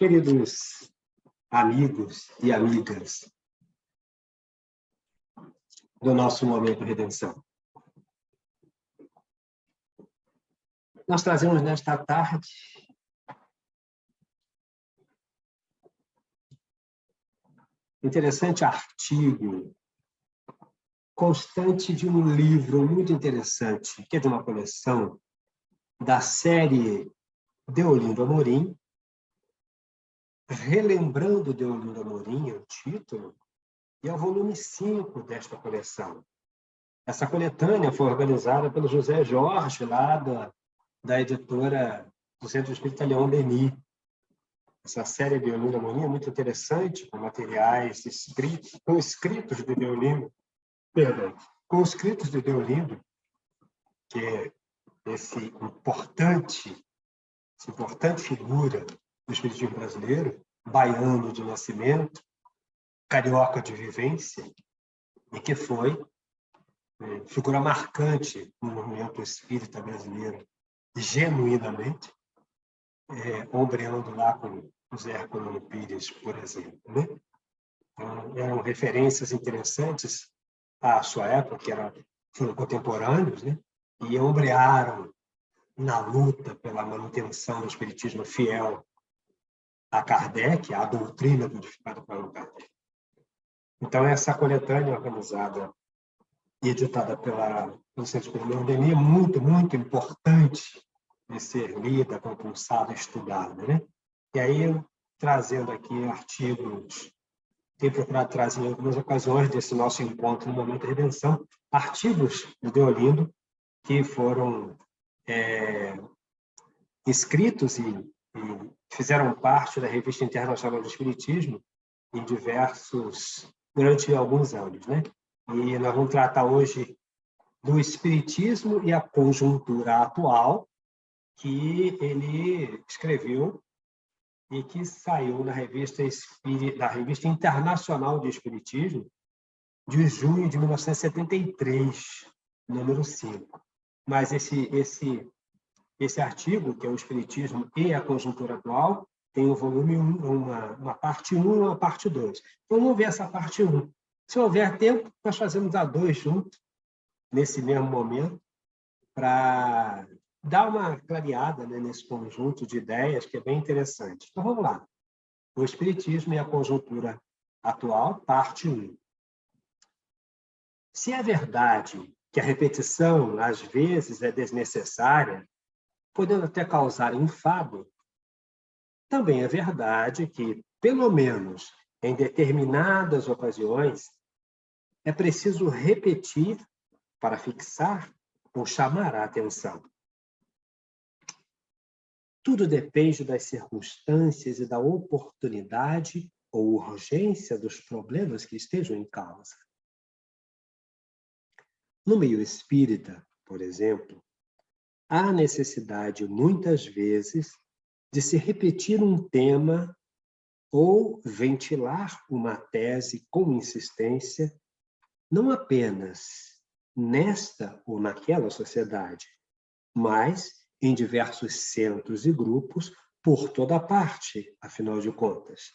Queridos amigos e amigas do nosso Momento Redenção, nós trazemos nesta tarde um interessante artigo constante de um livro muito interessante, que é de uma coleção da série Deolindo Amorim, Relembrando Deolindo Amorim, é o título, e é o volume 5 desta coleção. Essa coletânea foi organizada pelo José Jorge, lá da editora do Centro Espírita Leon Denis. Essa série Deolindo Amorim é muito interessante, com materiais escritos, com escritos de Deolindo, com escritos de Deolindo, que é essa importante figura do espiritismo brasileiro, baiano de nascimento, carioca de vivência, e que foi figura marcante no movimento espírita brasileiro, genuinamente, ombreando lá com José Herculano Pires, por exemplo. Né? Então, eram referências interessantes à sua época, que foram contemporâneos, né? E ombrearam na luta pela manutenção do espiritismo fiel a Kardec, a doutrina codificada por Allan Kardec. Então, essa coletânea organizada e editada pelo Centro Espírita Leon Denis é muito, muito importante de ser lida, compulsada, estudada. Né? E aí, trazendo aqui artigos, tenho procurado trazer em algumas ocasiões desse nosso encontro no Momento de Redenção, artigos de Deolindo que foram escritos e fizeram parte da Revista Internacional do Espiritismo durante alguns anos. Né? E nós vamos tratar hoje do Espiritismo e a conjuntura atual, que ele escreveu e que saiu na Revista Internacional de Espiritismo, de junho de 1973, número 5. Mas esse artigo, que é o Espiritismo e a Conjuntura Atual, tem o volume 1, uma parte 1 e uma parte 2. Então, vamos ver essa parte 1. Se houver tempo, nós fazemos a 2 juntos, nesse mesmo momento, para dar uma clareada, né, nesse conjunto de ideias que é bem interessante. Então, vamos lá. O Espiritismo e a Conjuntura Atual, parte 1. Se é verdade que a repetição, às vezes, é desnecessária, podendo até causar enfado, também é verdade que, pelo menos em determinadas ocasiões, é preciso repetir para fixar ou chamar a atenção. Tudo depende das circunstâncias e da oportunidade ou urgência dos problemas que estejam em causa. No meio espírita, por exemplo, há necessidade, muitas vezes, de se repetir um tema ou ventilar uma tese com insistência, não apenas nesta ou naquela sociedade, mas em diversos centros e grupos por toda parte, afinal de contas.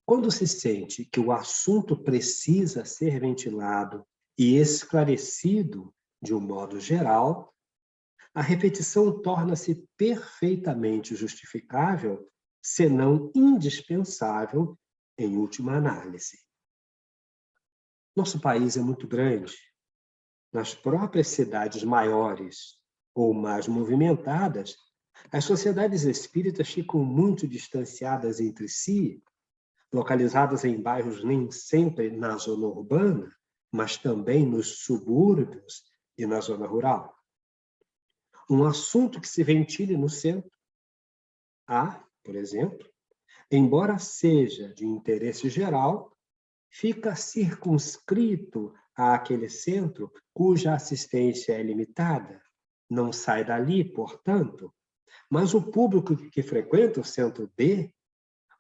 Quando se sente que o assunto precisa ser ventilado e esclarecido de um modo geral, a repetição torna-se perfeitamente justificável, senão indispensável, em última análise. Nosso país é muito grande. Nas próprias cidades maiores ou mais movimentadas, as sociedades espíritas ficam muito distanciadas entre si, localizadas em bairros nem sempre na zona urbana, mas também nos subúrbios e na zona rural. Um assunto que se ventile no centro, por exemplo, embora seja de interesse geral, fica circunscrito àquele centro cuja assistência é limitada, não sai dali, portanto, mas o público que frequenta o centro B,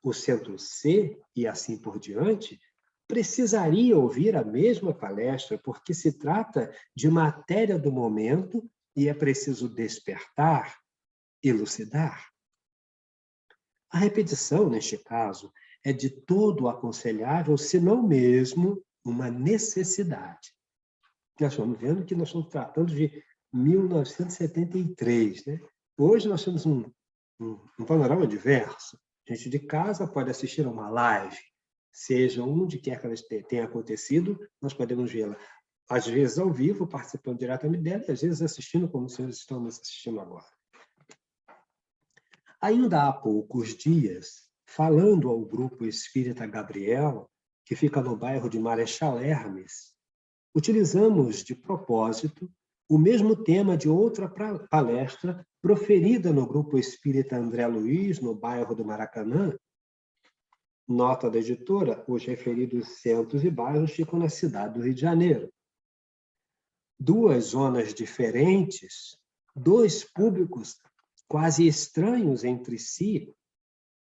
o centro C e assim por diante, precisaria ouvir a mesma palestra, porque se trata de matéria do momento e é preciso despertar, elucidar. A repetição, neste caso, é de todo aconselhável, se não mesmo uma necessidade. Nós estamos vendo que nós estamos tratando de 1973, né? Hoje nós temos um panorama diverso. A gente de casa pode assistir a uma live, seja onde quer que ela tenha acontecido, nós podemos vê-la, às vezes ao vivo, participando diretamente dela, e às vezes assistindo como vocês estão nos assistindo agora. Ainda há poucos dias, falando ao grupo espírita Gabriel, que fica no bairro de Marechal Hermes, utilizamos de propósito o mesmo tema de outra palestra proferida no grupo espírita André Luiz, no bairro do Maracanã. Nota da editora, os referidos centros e bairros ficam na cidade do Rio de Janeiro. Duas zonas diferentes, dois públicos quase estranhos entre si,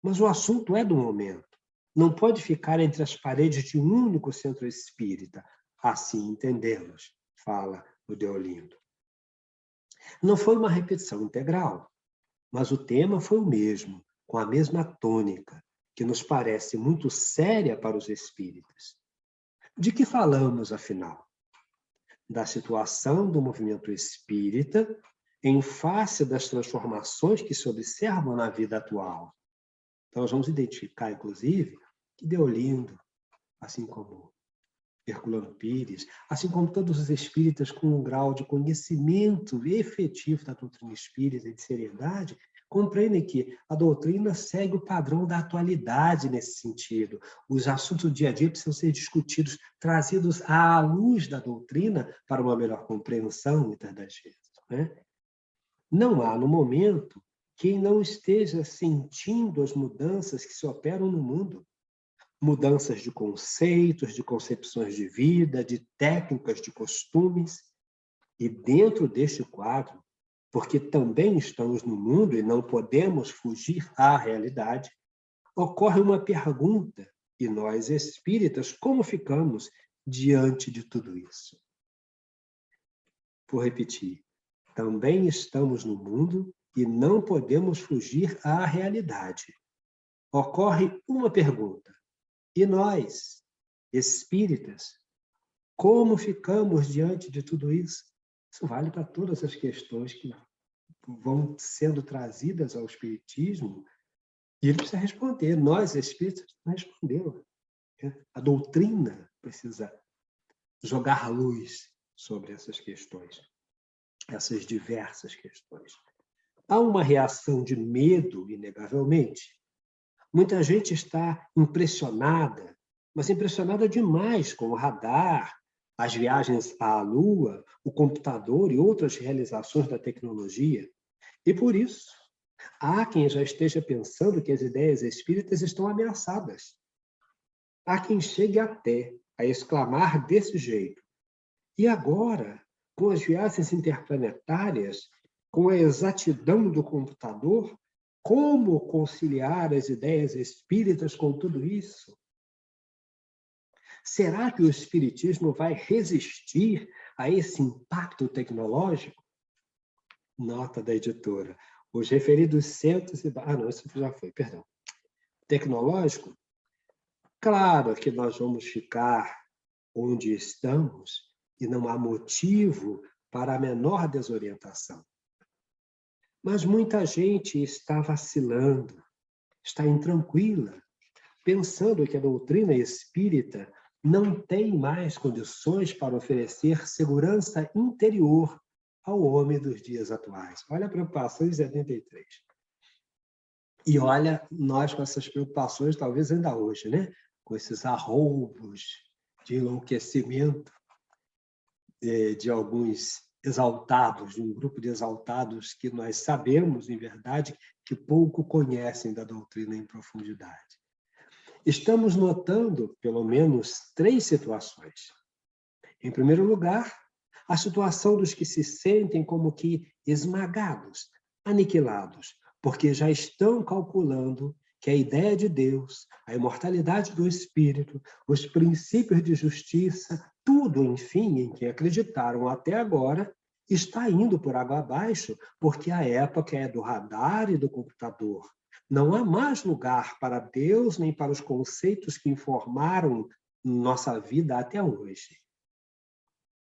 mas o assunto é do momento. Não pode ficar entre as paredes de um único centro espírita. Assim entendemos, fala o Deolindo. Não foi uma repetição integral, mas o tema foi o mesmo, com a mesma tônica, que nos parece muito séria para os espíritas. De que falamos, afinal? Da situação do movimento espírita em face das transformações que se observam na vida atual. Então, nós vamos identificar, inclusive, que Deolindo, assim como Herculano Pires, assim como todos os espíritas com um grau de conhecimento efetivo da doutrina espírita e de seriedade, compreendem que a doutrina segue o padrão da atualidade nesse sentido. Os assuntos do dia a dia precisam ser discutidos, trazidos à luz da doutrina para uma melhor compreensão, muitas das vezes, né? Não há, no momento, quem não esteja sentindo as mudanças que se operam no mundo. Mudanças de conceitos, de concepções de vida, de técnicas, de costumes. E dentro deste quadro, porque também estamos no mundo e não podemos fugir à realidade, ocorre uma pergunta, e nós espíritas, como ficamos diante de tudo isso? Vou repetir. Também estamos no mundo e não podemos fugir à realidade. Ocorre uma pergunta. E nós, espíritas, como ficamos diante de tudo isso? Isso vale para todas as questões que vão sendo trazidas ao espiritismo, e ele precisa responder. Nós, espíritas, precisamos responder. A doutrina precisa jogar luz sobre essas questões, essas diversas questões. Há uma reação de medo, inegavelmente. Muita gente está impressionada, mas impressionada demais com o radar, as viagens à Lua, o computador e outras realizações da tecnologia. E por isso, há quem já esteja pensando que as ideias espíritas estão ameaçadas. Há quem chegue até a exclamar desse jeito. E agora, com as viagens interplanetárias, com a exatidão do computador, como conciliar as ideias espíritas com tudo isso? Será que o espiritismo vai resistir a esse impacto tecnológico? Nota da editora. Os referidos centros e... não, isso já foi, perdão. Tecnológico? Claro que nós vamos ficar onde estamos e não há motivo para a menor desorientação. Mas muita gente está vacilando, está intranquila, pensando que a doutrina espírita não tem mais condições para oferecer segurança interior ao homem dos dias atuais. Olha a preocupação em 73. E olha, nós com essas preocupações, talvez ainda hoje, né? Com esses arroubos de enlouquecimento de alguns exaltados, de um grupo de exaltados que nós sabemos, em verdade, que pouco conhecem da doutrina em profundidade. Estamos notando, pelo menos, 3 situações. Em primeiro lugar, a situação dos que se sentem como que esmagados, aniquilados, porque já estão calculando que a ideia de Deus, a imortalidade do espírito, os princípios de justiça, tudo, enfim, em que acreditaram até agora, está indo por água abaixo, porque a época é do radar e do computador. Não há mais lugar para Deus nem para os conceitos que informaram nossa vida até hoje.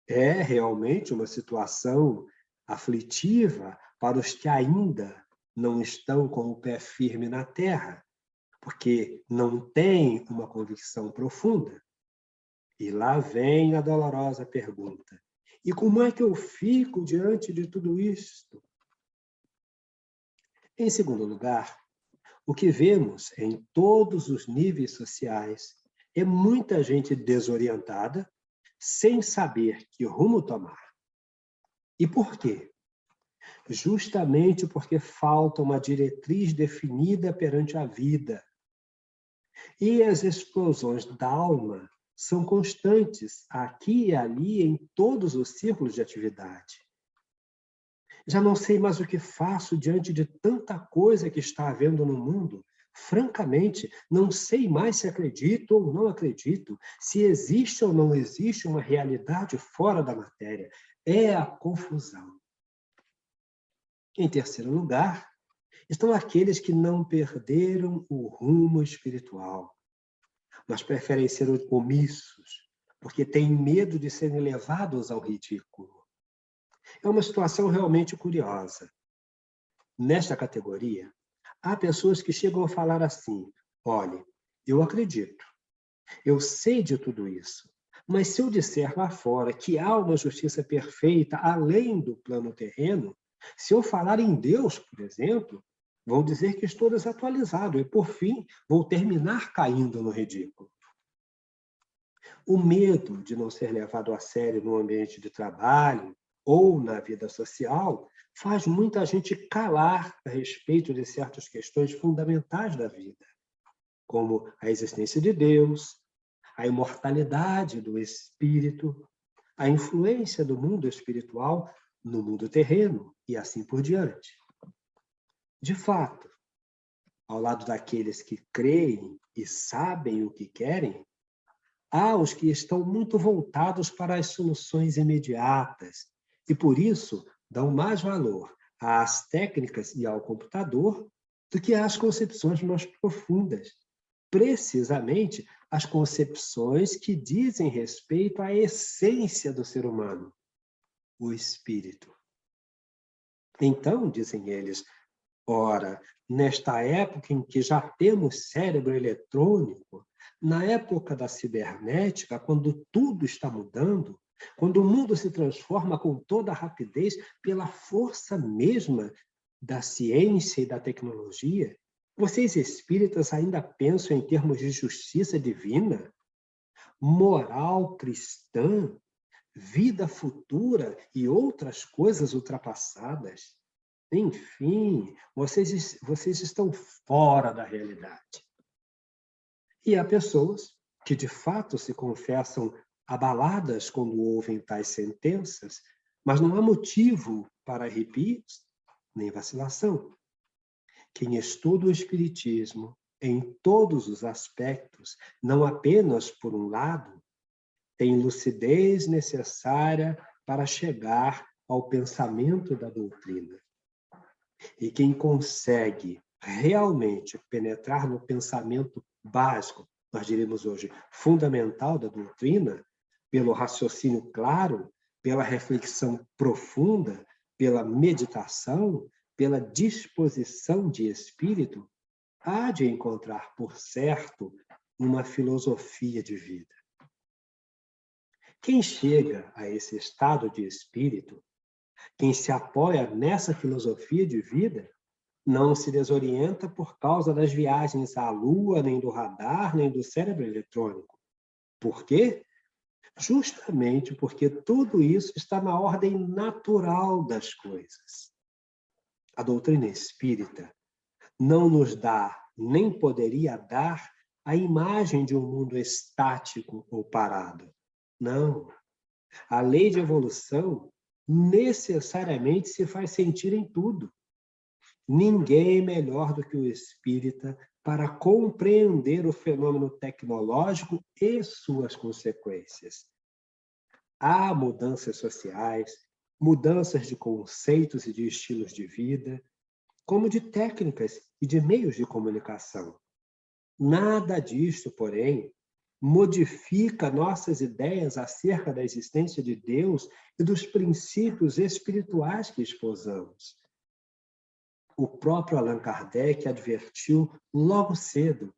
É realmente uma situação aflitiva para os que ainda não estão com o pé firme na terra, porque não têm uma convicção profunda. E lá vem a dolorosa pergunta: e como é que eu fico diante de tudo isto? Em segundo lugar, o que vemos em todos os níveis sociais é muita gente desorientada, sem saber que rumo tomar. E por quê? Justamente porque falta uma diretriz definida perante a vida. E as explosões da alma são constantes aqui e ali em todos os círculos de atividade. Já não sei mais o que faço diante de tanta coisa que está havendo no mundo. Francamente, não sei mais se acredito ou não acredito, se existe ou não existe uma realidade fora da matéria. É a confusão. Em terceiro lugar, estão aqueles que não perderam o rumo espiritual, mas preferem ser omissos, porque têm medo de serem levados ao ridículo. É uma situação realmente curiosa. Nesta categoria, há pessoas que chegam a falar assim: olhe, eu acredito, eu sei de tudo isso, mas se eu disser lá fora que há uma justiça perfeita além do plano terreno, se eu falar em Deus, por exemplo, vão dizer que estou desatualizado e, por fim, vou terminar caindo no ridículo. O medo de não ser levado a sério no ambiente de trabalho ou na vida social faz muita gente calar a respeito de certas questões fundamentais da vida, como a existência de Deus, a imortalidade do espírito, a influência do mundo espiritual no mundo terreno e assim por diante. De fato, ao lado daqueles que creem e sabem o que querem, há os que estão muito voltados para as soluções imediatas e, por isso, dão mais valor às técnicas e ao computador do que às concepções mais profundas, precisamente as concepções que dizem respeito à essência do ser humano, o espírito. Então, dizem eles, ora, nesta época em que já temos cérebro eletrônico, na época da cibernética, quando tudo está mudando, quando o mundo se transforma com toda a rapidez pela força mesma da ciência e da tecnologia, vocês espíritas ainda pensam em termos de justiça divina, moral cristã, vida futura e outras coisas ultrapassadas? Enfim, vocês estão fora da realidade. E há pessoas que, de fato, se confessam abaladas quando ouvem tais sentenças, mas não há motivo para arrepios nem vacilação. Quem estuda o Espiritismo em todos os aspectos, não apenas por um lado, tem lucidez necessária para chegar ao pensamento da doutrina. E quem consegue realmente penetrar no pensamento básico, nós diríamos hoje, fundamental da doutrina, pelo raciocínio claro, pela reflexão profunda, pela meditação, pela disposição de espírito, há de encontrar, por certo, uma filosofia de vida. Quem chega a esse estado de espírito, quem se apoia nessa filosofia de vida, não se desorienta por causa das viagens à Lua, nem do radar, nem do cérebro eletrônico. Por quê? Justamente porque tudo isso está na ordem natural das coisas. A doutrina espírita não nos dá, nem poderia dar, a imagem de um mundo estático ou parado. Não. A lei de evolução necessariamente se faz sentir em tudo. Ninguém melhor do que o espírita para compreender o fenômeno tecnológico e suas consequências. Há mudanças sociais, mudanças de conceitos e de estilos de vida, como de técnicas e de meios de comunicação. Nada disto, porém, modifica nossas ideias acerca da existência de Deus e dos princípios espirituais que esposamos. O próprio Allan Kardec advertiu logo cedo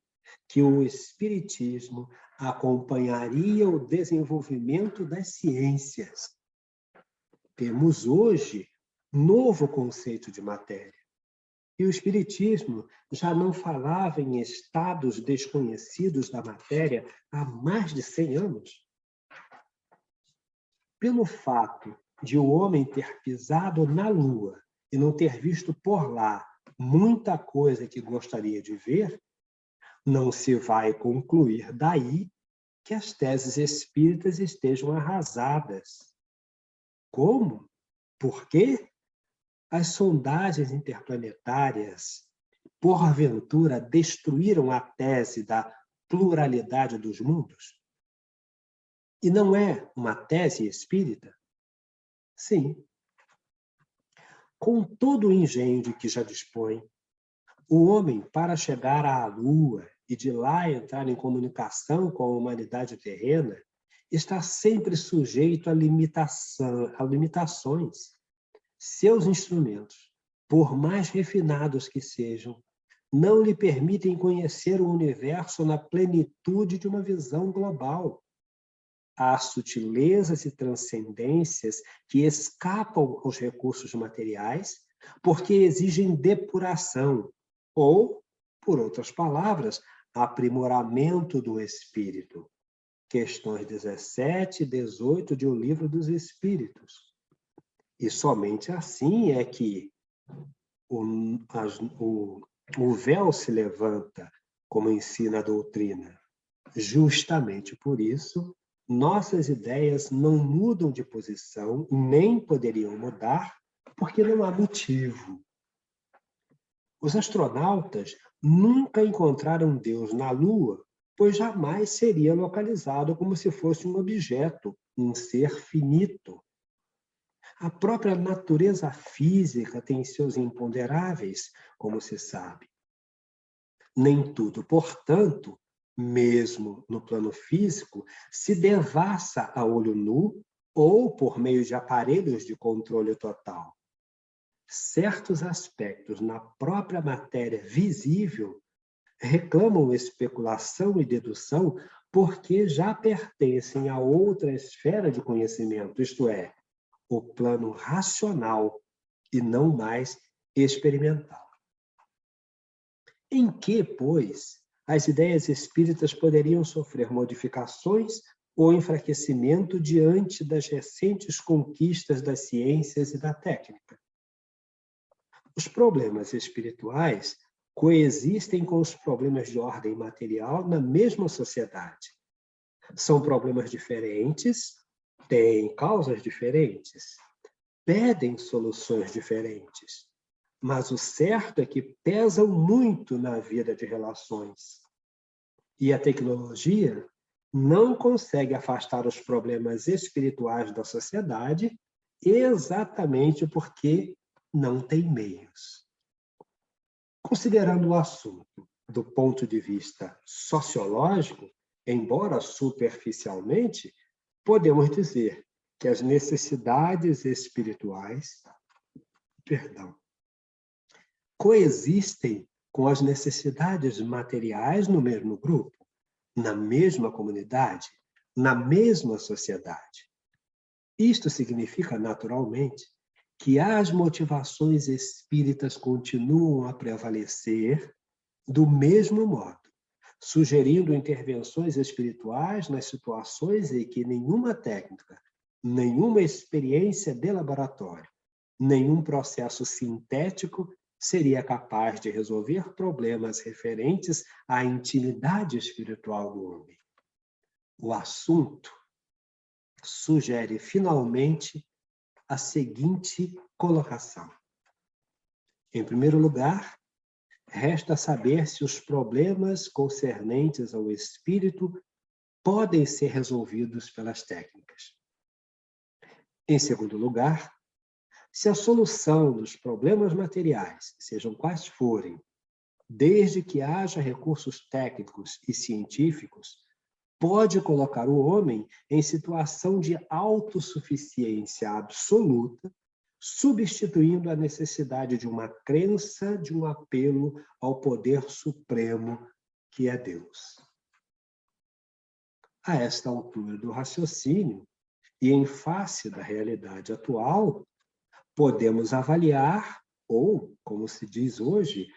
que o Espiritismo acompanharia o desenvolvimento das ciências. Temos hoje novo conceito de matéria. E o Espiritismo já não falava em estados desconhecidos da matéria há mais de 100 anos. Pelo fato de o homem ter pisado na Lua e não ter visto por lá muita coisa que gostaria de ver, não se vai concluir daí que as teses espíritas estejam arrasadas. Como? Por quê? As sondagens interplanetárias, porventura, destruíram a tese da pluralidade dos mundos? E não é uma tese espírita? Sim. Com todo o engenho de que já dispõe, o homem, para chegar à Lua e de lá entrar em comunicação com a humanidade terrena, está sempre sujeito a limitações. Seus instrumentos, por mais refinados que sejam, não lhe permitem conhecer o universo na plenitude de uma visão global. Há sutilezas e transcendências que escapam aos recursos materiais porque exigem depuração ou, por outras palavras, aprimoramento do espírito. Questões 17 e 18 de O Livro dos Espíritos. E somente assim é que o véu se levanta, como ensina a doutrina. Justamente por isso, nossas ideias não mudam de posição, nem poderiam mudar, porque não há motivo. Os astronautas nunca encontraram Deus na Lua, pois jamais seria localizado como se fosse um objeto, um ser finito. A própria natureza física tem seus imponderáveis, como se sabe. Nem tudo, portanto, mesmo no plano físico, se devassa a olho nu ou por meio de aparelhos de controle total. Certos aspectos na própria matéria visível reclamam especulação e dedução porque já pertencem a outra esfera de conhecimento, isto é, o plano racional e não mais experimental. Em que, pois, as ideias espíritas poderiam sofrer modificações ou enfraquecimento diante das recentes conquistas das ciências e da técnica? Os problemas espirituais coexistem com os problemas de ordem material na mesma sociedade. São problemas diferentes, têm causas diferentes, pedem soluções diferentes. Mas o certo é que pesam muito na vida de relações. E a tecnologia não consegue afastar os problemas espirituais da sociedade exatamente porque não tem meios. Considerando o assunto do ponto de vista sociológico, embora superficialmente, podemos dizer que as necessidades espirituais, coexistem com as necessidades materiais no mesmo grupo, na mesma comunidade, na mesma sociedade. Isto significa, naturalmente, que as motivações espíritas continuam a prevalecer do mesmo modo, sugerindo intervenções espirituais nas situações em que nenhuma técnica, nenhuma experiência de laboratório, nenhum processo sintético seria capaz de resolver problemas referentes à intimidade espiritual do homem. O assunto sugere, finalmente, a seguinte colocação. Em primeiro lugar, resta saber se os problemas concernentes ao espírito podem ser resolvidos pelas técnicas. Em segundo lugar, Se a solução dos problemas materiais, sejam quais forem, desde que haja recursos técnicos e científicos, pode colocar o homem em situação de autossuficiência absoluta, substituindo a necessidade de uma crença, de um apelo ao poder supremo que é Deus. A esta altura do raciocínio, e em face da realidade atual, podemos avaliar, ou, como se diz hoje,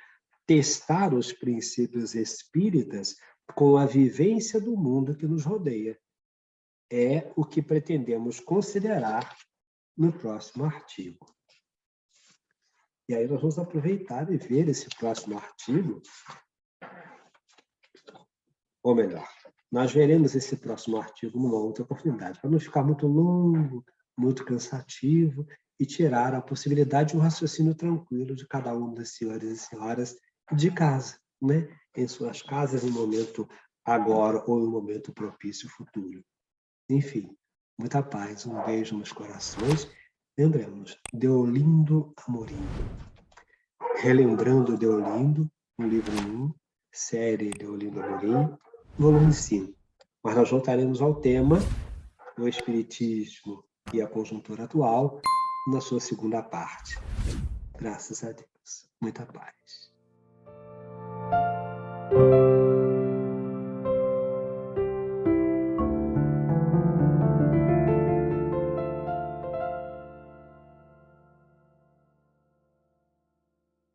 testar os princípios espíritas com a vivência do mundo que nos rodeia. É o que pretendemos considerar no próximo artigo. E aí nós vamos aproveitar e ver esse próximo artigo, ou melhor, nós veremos esse próximo artigo numa outra oportunidade, para não ficar muito longo, muito cansativo, e tirar a possibilidade de um raciocínio tranquilo de cada um das senhores e senhoras de casa, né? Em suas casas, em momento agora ou em momento propício futuro. Enfim, muita paz, um beijo nos corações. Lembremos, Deolindo Amorim. Relembrando Deolindo, no livro 1, série Deolindo Amorim, volume 5. Mas nós voltaremos ao tema, o Espiritismo e a conjuntura atual, na sua segunda parte. Graças a Deus. Muita paz.